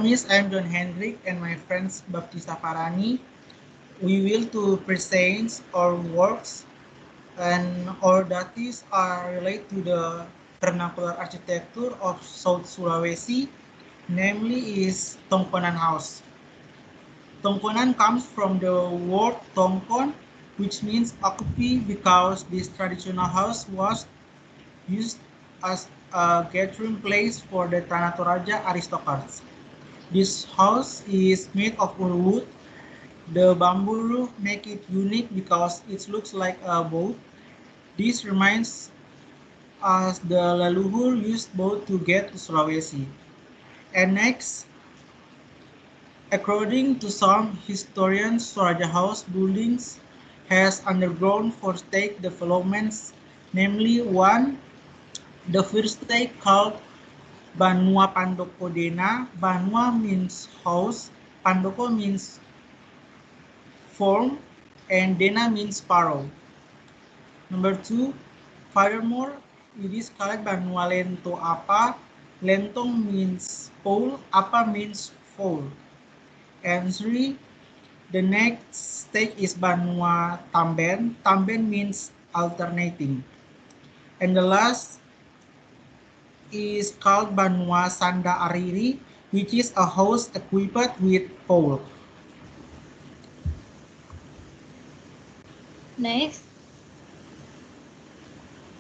Miss. I'm John Hendrik and my friends Baptista Farani. We will to present our works and our datas are related to the vernacular architecture of South Sulawesi, namely is Tongkonan House. Tongkonan comes from the word Tongkon, which means occupy because this traditional house was used as a gathering place for the Tanah Toraja aristocrats. This house is made of wood. The bamboo roof make it unique because it looks like a boat. This reminds us the leluhur used boat to get to Sulawesi. And next, according to some historians, Toraja House buildings has undergone four stage developments, namely one, the first stage called Banua Pandoko Dena. Banua means house, Pandoko means form, and Dena means sparrow. Number two, furthermore, it is called Banua Lento Apa. Lentong means pole, Apa means fold. And three, the next stage is Banua Tamben. Tamben means alternating. And the last is called Banua Sanda Ariri, which is a house equipped with pole. Next,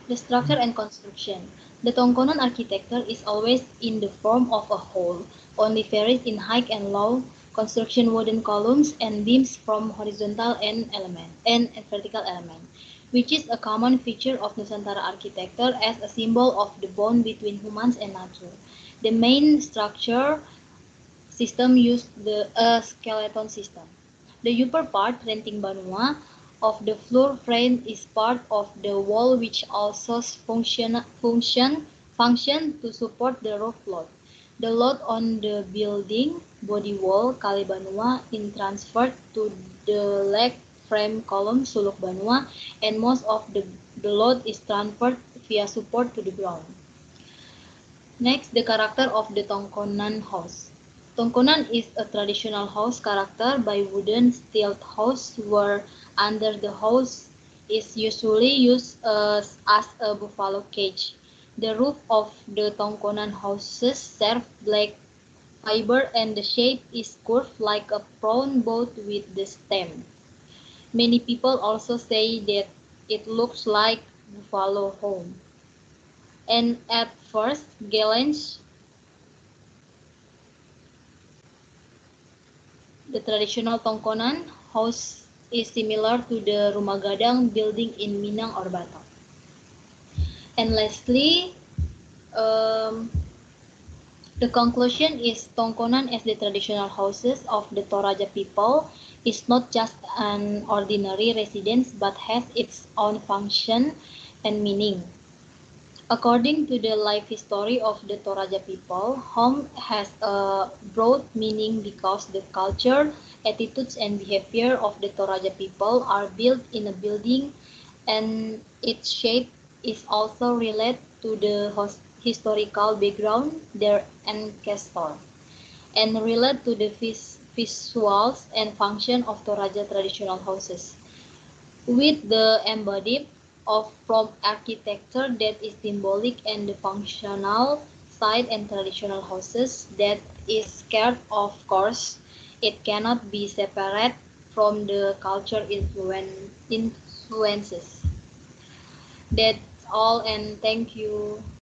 the structure and construction. The Tongkonan architecture is always in the form of a whole, only varies in height and low construction wooden columns and beams from horizontal and vertical element, which is a common feature of Nusantara architecture as a symbol of the bond between humans and nature. The main structure system used the skeleton system. The upper part, renting banua, of the floor frame is part of the wall which also function to support the roof load. The load on the building body wall kali banua is transferred to the leg frame column suluk banua, and most of the load is transferred via support to the ground. Next, the character of the Tongkonan house. Tongkonan is a traditional house character by wooden steel house where under the house is usually used as a buffalo cage. The roof of the Tongkonan houses serve black fiber and the shape is curved like a prawn boat with the stem. Many people also say that it looks like buffalo home. And at first, glance, the traditional Tongkonan house is similar to the Rumah Gadang building in Minang or Batam. And lastly, um, the conclusion is Tongkonan as the traditional houses of the Toraja people is not just an ordinary residence but has its own function and meaning. According to the life history of the Toraja people, home has a broad meaning because the culture, attitudes, and behavior of the Toraja people are built in a building, and its shape is also related to the historical background, their ancestor, and related to the visuals and function of Toraja traditional houses with the embodied of from architecture that is symbolic and the functional side and traditional houses that is scared. Of course it cannot be separate from the culture influences. That's all, and thank you.